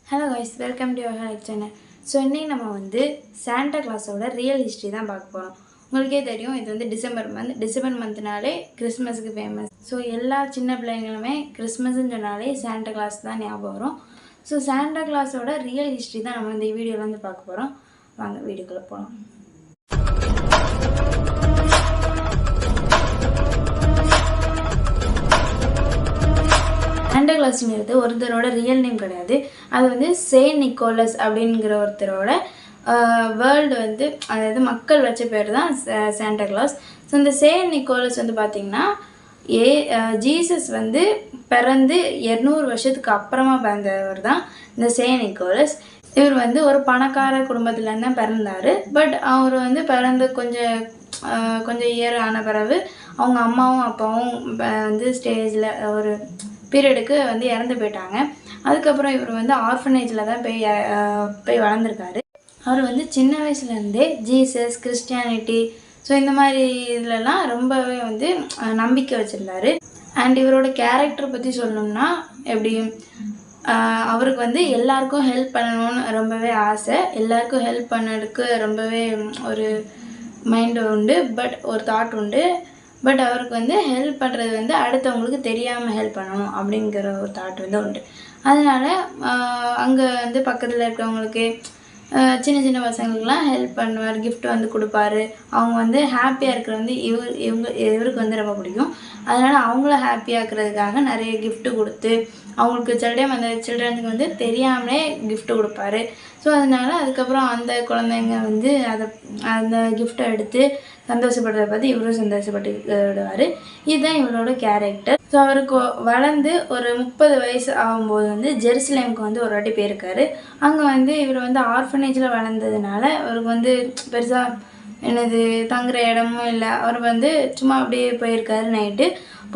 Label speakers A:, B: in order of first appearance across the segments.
A: Hello guys, welcome to your channel. So இன்றைக்கி நம்ம வந்து சாண்டா கிளாஸோட ரியல் ஹிஸ்ட்ரி தான் பார்க்க போகிறோம். உங்களுக்கே தெரியும், இது வந்து டிசம்பர் மந்த்னாலே கிறிஸ்மஸுக்கு ஃபேமஸ். ஸோ எல்லா சின்ன பிள்ளைங்களுமே கிறிஸ்மஸ்ன்னு சொன்னாலே சாண்டா கிளாஸ் தான் ஞாபகம் வரும். ஸோ சாண்டா கிளாஸோட ரியல் ஹிஸ்ட்ரி தான் நம்ம இந்த வீடியோவில் வந்து பார்க்க போகிறோம். வாங்க வீடியோக்குள்ளே போகலாம். சாண்டா கிளாஸ்ங்கிறது ஒருத்தரோட ரியல் நேம் கிடையாது. அது வந்து செயின்ட் நிக்கோலஸ் அப்படிங்கிற ஒருத்தரோட வேர்ல்டு வந்து, அதாவது மக்கள் வச்ச பேர் தான் சாண்டா கிளாஸ். ஸோ இந்த செயின்ட் நிக்கோலஸ் வந்து பார்த்திங்கன்னா ஜீசஸ் வந்து பிறந்து 200 வருஷத்துக்கு அப்புறமா பிறந்தவர் தான் இந்த செயின்ட் நிக்கோலஸ். இவர் வந்து ஒரு பணக்கார குடும்பத்துலேருந்து தான் பிறந்தார். பட் அவர் வந்து பிறந்து கொஞ்சம் இயர் ஆன பிறகு அவங்க அம்மாவும் அப்பாவும் வந்து ஸ்டேஜில் ஒரு பீரியடுக்கு வந்து இறந்து போயிட்டாங்க. அதுக்கப்புறம் இவர் வந்து ஆர்ஃபனேஜில் தான் போய் வளர்ந்துருக்காரு. அவர் வந்து சின்ன வயசுலேருந்தே ஜீசஸ், கிறிஸ்டியானிட்டி, ஸோ இந்த மாதிரி இதிலலாம் ரொம்பவே வந்து நம்பிக்கை வச்சுருந்தாரு. அண்ட் இவரோட கேரக்டர் பற்றி சொல்லணும்னா எப்படி, அவருக்கு வந்து எல்லாருக்கும் ஹெல்ப் பண்ணணும்னு ரொம்பவே ஆசை. எல்லாருக்கும் ஹெல்ப் பண்ணதுக்கு ரொம்பவே ஒரு மைண்டு உண்டு, பட் ஒரு தாட் உண்டு. பட் அவருக்கு வந்து ஹெல்ப் பண்ணுறது வந்து அடுத்தவங்களுக்கு தெரியாமல் ஹெல்ப் பண்ணணும் அப்படிங்கிற ஒரு தாட் வந்து உண்டு. அதனால் அங்கே வந்து பக்கத்தில் இருக்கிறவங்களுக்கு சின்ன சின்ன பசங்களுக்கெலாம் ஹெல்ப் பண்ணுவார், கிஃப்ட் வந்து கொடுப்பாரு. அவங்க வந்து ஹாப்பியாக இருக்கிற வந்து இவருக்கு வந்து ரொம்ப பிடிக்கும். அதனால் அவங்கள ஹாப்பியாக இருக்கிறதுக்காக நிறைய கிஃப்ட்டு கொடுத்து அவங்களுக்கு சில டைம் அந்த சில்ட்ரன்ஸுக்கு வந்து தெரியாமலே கிஃப்ட்டு கொடுப்பாரு. ஸோ அதனால் அதுக்கப்புறம் அந்த குழந்தைங்க வந்து அந்த கிஃப்ட்டை எடுத்து சந்தோஷப்படுறத பார்த்து இவரும் சந்தோஷப்பட்டு விடுவார். இதுதான் இவரோட கேரக்டர். ஸோ அவருக்கு வளர்ந்து ஒரு 30 வயசு ஆகும்போது வந்து ஜெருசலேமுக்கு வந்து ஒரு வாட்டி போயிருக்காரு. அங்கே வந்து இவர் வந்து ஆர்ஃபனேஜில் வளர்ந்ததுனால அவருக்கு வந்து பெருசாக தங்குற இடமும் இல்லை. அவர் வந்து சும்மா அப்படியே போயிருக்காரு. நைட்டு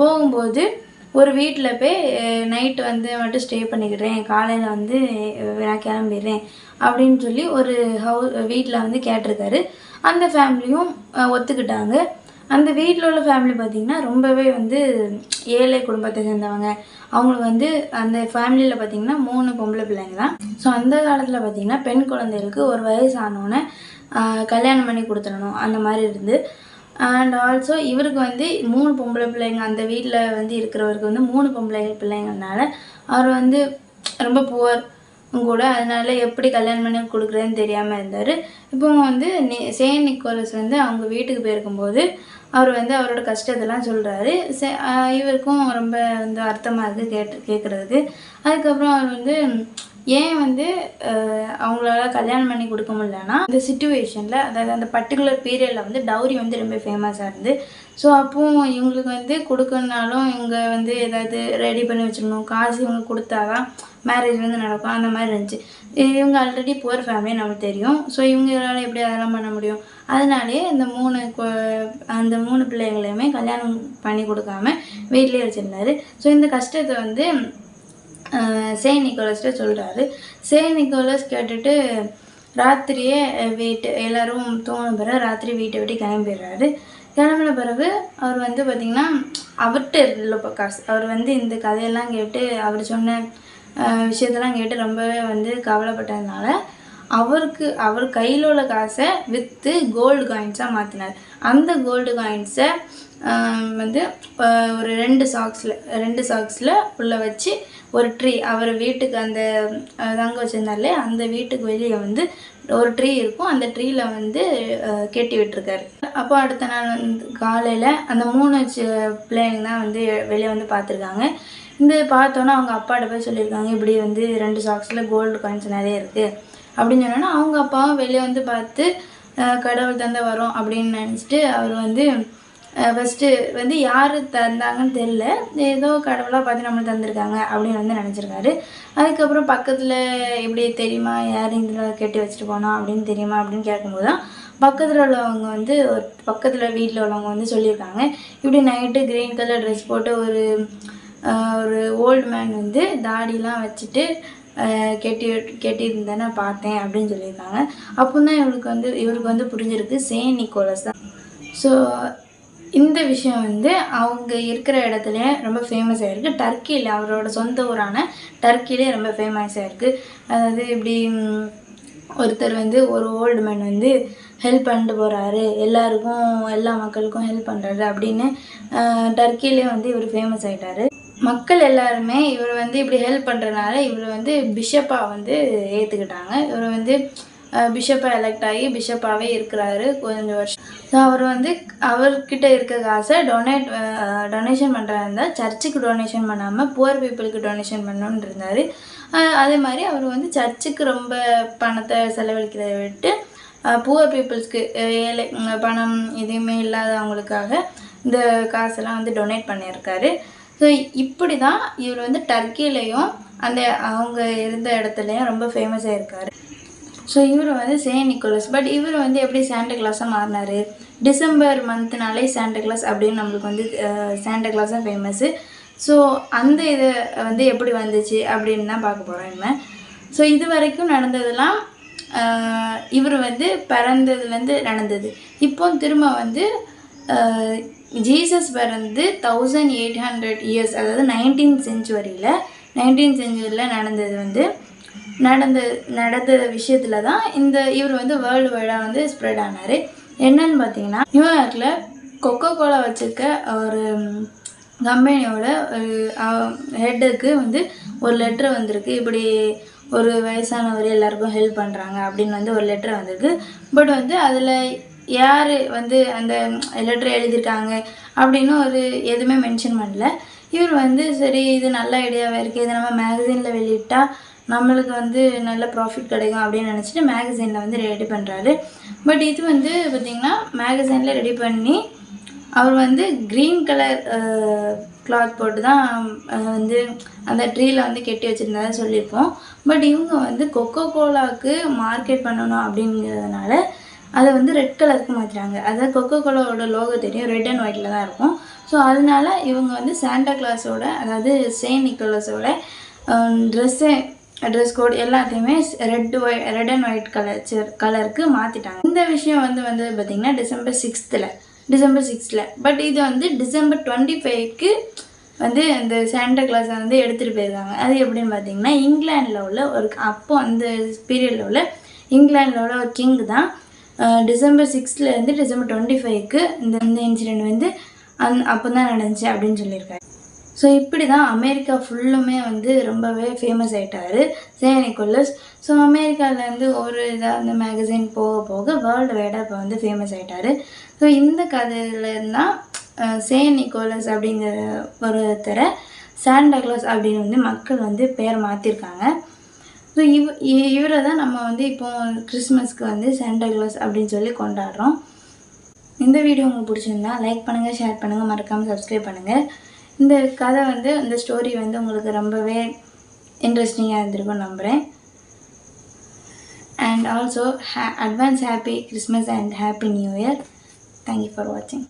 A: போகும்போது ஒரு வீட்டில் போய் நைட்டு வந்து மட்டும் ஸ்டே பண்ணிக்கிறேன், காலையில் வந்து நான் கிளம்பிடுறேன் அப்படின்னு சொல்லி ஒரு வீட்டில் வந்து கேட்டிருக்காரு. அந்த ஃபேமிலியும் ஒத்துக்கிட்டாங்க. அந்த வீட்டில் உள்ள ஃபேமிலி பார்த்திங்கன்னா ரொம்பவே வந்து ஏழை குடும்பத்தை சேர்ந்தவங்க. அவங்களுக்கு வந்து அந்த ஃபேமிலியில் பார்த்திங்கன்னா 3 பொம்பளை பிள்ளைங்க தான். ஸோ அந்த காலத்தில் பார்த்திங்கன்னா பெண் குழந்தைகளுக்கு ஒரு வயசு ஆனோன்னே கல்யாணம் பண்ணி கொடுத்துடணும் அந்த மாதிரி இருந்து. அண்ட் ஆல்சோ இவருக்கு வந்து 3 பொம்பளை பிள்ளைங்க, அந்த வீட்டில் வந்து இருக்கிறவருக்கு வந்து 3 பொம்பளை பிள்ளைங்கனால அவர் வந்து ரொம்ப புவர் கூட. அதனால எப்படி கல்யாணம் பண்ணி கொடுக்குறதுன்னு தெரியாமல் இருந்தார். இப்போ வந்து செயின்ட் நிக்கோலஸ் வந்து அவங்க வீட்டுக்கு போயிருக்கும்போது அவர் வந்து அவரோட கஷ்டத்தெல்லாம் சொல்கிறாரு. இவருக்கும் ரொம்ப வந்து அர்த்தமாக இருக்குது கேட்குறதுக்கு. அதுக்கப்புறம் அவர் வந்து ஏன் வந்து அவங்களால கல்யாணம் பண்ணி கொடுக்க முடியலன்னா, இந்த சிச்சுவேஷனில், அதாவது அந்த பர்டிகுலர் பீரியடில் வந்து டவுரி வந்து ரொம்ப ஃபேமஸாக இருந்து. ஸோ அப்போது இவங்களுக்கு வந்து கொடுக்கணுனாலும் இவங்க வந்து ஏதாவது ரெடி பண்ணி வச்சிடணும், காசு இவங்க கொடுத்தாதான் மேரேஜ் வந்து நடக்கும், அந்த மாதிரி இருந்துச்சு. இவங்க ஆல்ரெடி புவர் ஃபேமிலி நமக்கு தெரியும். ஸோ இவங்களால எப்படி அதெல்லாம் பண்ண முடியும்? அதனாலே அந்த 3 பிள்ளைகளையுமே கல்யாணம் பண்ணி கொடுக்காம வீட்லேயே வச்சுருந்தாரு. ஸோ இந்த கஷ்டத்தை வந்து செயின்ட் நிக்கோலஸ்கிட்ட சொல்கிறாரு. செயின்ட் நிக்கோலஸ் கேட்டுட்டு ராத்திரியே எல்லோரும் தூங்கின பிறகு ராத்திரி வீட்டை விட்டு கிளம்பிடுறாரு. கிளம்பின பிறகு அவர் வந்து பார்த்திங்கன்னா அவர்கிட்ட இல்லை காசு. அவர் வந்து இந்த கதையெல்லாம் கேட்டு அவர் சொன்ன விஷயத்தெல்லாம் கேட்டு ரொம்பவே வந்து கவலைப்பட்டதுனால அவர் கையில் உள்ள காசை விற்று கோல்டு காயின்ஸாக மாற்றினார். அந்த கோல்டு காயின்ஸை வந்து ஒரு 2 சாக்ஸில் உள்ள வச்சு ஒரு ட்ரீ, அவர் வீட்டுக்கு அந்த தங்க வச்சுருந்தாலே அந்த வீட்டுக்கு வெளியே வந்து ஒரு ட்ரீ இருக்கும், அந்த ட்ரீயில் வந்து கெட்டி விட்டுருக்காரு. அப்போ அடுத்த நாள் வந்து காலையில் அந்த 3 பிள்ளைங்க தான் வந்து வெளியே வந்து பார்த்துருக்காங்க. இந்த பார்த்தோன்னா அவங்க அப்பாட்ட போய் சொல்லியிருக்காங்க, இப்படி வந்து 2 சாக்ஸில் கோல்டு காயின்ஸ் நிறைய இருக்குது அப்படின்னு சொன்னோன்னா அவங்க அப்பாவும் வெளியே வந்து பார்த்து கடவுள் தந்த வரோம் அப்படின்னு நினச்சிட்டு அவர் வந்து ஃபஸ்ட்டு வந்து யார் தந்தாங்கன்னு தெரில, ஏதோ கடவுளாக பார்த்து நம்மளுக்கு தந்திருக்காங்க அப்படின்னு வந்து நினச்சிருக்காரு. அதுக்கப்புறம் பக்கத்தில் எப்படி தெரியுமா, யார் இதில் கட்டி வச்சுட்டு போனோம் அப்படின்னு தெரியுமா அப்படின்னு கேட்கும்போது தான் பக்கத்தில் உள்ளவங்க வந்து பக்கத்தில் வீட்டில் உள்ளவங்க வந்து சொல்லியிருக்காங்க, இப்படி நைட்டு க்ரீன் கலர் ட்ரெஸ் போட்டு ஒரு ஓல்டு மேன் வந்து தாடிலாம் வச்சுட்டு கெட்டியிருந்தேன்னு பார்த்தேன் அப்படின்னு சொல்லியிருக்காங்க. அப்போ தான் இவருக்கு வந்து புரிஞ்சிருக்கு செயின்ட் நிக்கோலஸ் தான். ஸோ இந்த விஷயம் வந்து அவங்க இருக்கிற இடத்துலையே ரொம்ப ஃபேமஸ் ஆகிருக்கு. டர்க்கியில் அவரோட சொந்த ஊரான டர்க்கிலே ரொம்ப ஃபேமஸ் ஆகிருக்கு. அதாவது இப்படி ஒருத்தர் வந்து ஒரு ஓல்டு மேன் வந்து ஹெல்ப் பண்ணிட்டு போகிறாரு, எல்லாருக்கும் எல்லா மக்களுக்கும் ஹெல்ப் பண்ணுறாரு அப்படின்னு டர்க்கிலே வந்து இவர் ஃபேமஸ் ஆகிட்டார். மக்கள் எல்லாருமே இவர் வந்து இப்படி ஹெல்ப் பண்ணுறதுனால இவர் வந்து பிஷப்பாக வந்து ஏற்றுக்கிட்டாங்க. இவர் வந்து பிஷப்பாக எலெக்ட் ஆகி பிஷப்பாகவே இருக்கிறாரு கொஞ்சம் வருஷம். ஸோ அவர் வந்து அவர்கிட்ட இருக்க காசை டொனேஷன் பண்ணுறா இருந்தால் சர்ச்சுக்கு டொனேஷன் பண்ணாமல் புவர் பீப்புளுக்கு டொனேஷன் பண்ணணுன்னு இருந்தார். அதே மாதிரி அவர் வந்து சர்ச்சுக்கு ரொம்ப பணத்தை செலவழிக்கிறத விட்டு புவர் பீப்புள்ஸ்க்கு ஏழை பணம் எதுவுமே இல்லாதவங்களுக்காக இந்த காசெல்லாம் வந்து டொனேட் பண்ணியிருக்காரு. ஸோ இப்படி தான் இவர் வந்து டர்க்கிலையும் அவங்க இருந்த இடத்துலையும் ரொம்ப ஃபேமஸாக இருக்கார். ஸோ இவர் வந்து செயின்ட் நிக்கோலஸ். பட் இவர் வந்து எப்படி சாண்டா கிளாஸாக மாறினார்? டிசம்பர் மந்த்னாலே சாண்டா கிளாஸ் அப்படின்னு நம்மளுக்கு வந்து சாண்டா கிளாஸ் தான் ஃபேமஸ்ஸு. ஸோ அந்த இதை வந்து எப்படி வந்துச்சு அப்படின்னு தான் பார்க்க போகிறோம் இனிமே. ஸோ இது வரைக்கும் நடந்ததெல்லாம் இவர் வந்து பிறந்ததுலேருந்து நடந்தது. இப்போ திரும்ப வந்து ஜீசஸ் பிறந்து 1800 இயர்ஸ், அதாவது 19th செஞ்சுரியில் நடந்தது வந்து நடந்த விஷயத்தில் தான் இவர் வந்து வேர்ல்டு வைடாக வந்து ஸ்ப்ரெட் ஆனார். என்னன்னு பார்த்தீங்கன்னா, நியூயார்க்கில் கொக்கோ கோலா வச்சுருக்க ஒரு கம்பெனியோட ஹெட்டுக்கு வந்து ஒரு லெட்ரு வந்திருக்கு. இப்படி ஒரு வயசானவர் எல்லாருக்கும் ஹெல்ப் பண்ணுறாங்க அப்படின்னு வந்து ஒரு லெட்ரு வந்திருக்கு. பட் வந்து அதில் யார் வந்து அந்த லெட்ரு எழுதியிருக்காங்க அப்படின்னு எதுவுமே மென்ஷன் பண்ணல. இவர் வந்து சரி இது நல்ல ஐடியாவாக இருக்குது, இதை நம்ம மேகசினில் வெளியிட்டால் நம்மளுக்கு வந்து நல்ல ப்ராஃபிட் கிடைக்கும் அப்படின்னு நினச்சிட்டு மேகசினில் வந்து ரெடி பண்ணுறாரு. பட் இது வந்து பார்த்திங்கன்னா மேகசினில் ரெடி பண்ணி அவர் வந்து க்ரீன் கலர் கிளாத் போட்டு தான் வந்து அந்த ட்ரீயில் வந்து கெட்டி வச்சுருந்ததா சொல்லியிருப்போம். பட் இவங்க வந்து கொக்கோ கோலாவுக்கு மார்க்கெட் பண்ணணும் அப்படிங்கிறதுனால அதை வந்து ரெட் கலருக்கு மாற்றிட்டாங்க. அதாவது கொக்கோ கோலாவோட லோகோ தெரியும், ரெட் அண்ட் ஒயிட்டில் தான் இருக்கும். ஸோ அதனால இவங்க வந்து சாண்டா கிளாஸோட, அதாவது செயின்ட் நிக்கோலஸோட ட்ரெஸ் கோட் எல்லாத்தையுமே ரெட் அண்ட் ஒயிட் கலருக்கு மாற்றிட்டாங்க. இந்த விஷயம் வந்து பார்த்திங்கன்னா டிசம்பர் 6th. பட் இது வந்து டிசம்பர் 25க்கு வந்து இந்த சாண்டா கிளாஸை வந்து எடுத்துகிட்டு போயிருக்காங்க. அது எப்படின்னு பார்த்தீங்கன்னா, இங்கிலாண்டில் உள்ள அப்போ அந்த பீரியடில் உள்ள இங்கிலாண்டில் உள்ள ஒரு கிங் தான் டிசம்பர் 6லேருந்து டிசம்பர் 25க்கு இந்த இன்சிடெண்ட் வந்து அப்போ தான் நடந்துச்சு அப்படின்னு சொல்லியிருக்காரு. ஸோ இப்படி தான் அமெரிக்கா ஃபுல்லுமே வந்து ரொம்பவே ஃபேமஸ் ஆகிட்டார் செயின்ட் நிக்கோலஸ். ஸோ அமெரிக்காவிலேருந்து ஒரு இதாக அந்த மேகசின் போக போக வேர்ல்டு வைடாக இப்போ வந்து ஃபேமஸ் ஆகிட்டார். ஸோ இந்த கதையிலருந்தான் செயின்ட் நிக்கோலஸ் அப்படிங்கிற ஒருத்தரை சாண்டா கிளாஸ் அப்படின்னு வந்து மக்கள் வந்து பேர் மாற்றிருக்காங்க. ஸோ இவரை தான் நம்ம வந்து இப்போது கிறிஸ்மஸ்க்கு வந்து சாண்டா கிளாஸ் அப்படின்னு சொல்லி கொண்டாடுறோம். இந்த வீடியோ உங்களுக்கு பிடிச்சிருந்தா லைக் பண்ணுங்கள், ஷேர் பண்ணுங்கள், மறக்காமல் சப்ஸ்கிரைப் பண்ணுங்கள். இந்த கதை வந்து இந்த ஸ்டோரி வந்து உங்களுக்கு ரொம்பவே இன்ட்ரெஸ்டிங்காக இருந்திருக்கும்னு நம்புகிறேன். And also advance happy Christmas and happy new year. Thank you for வாட்சிங்.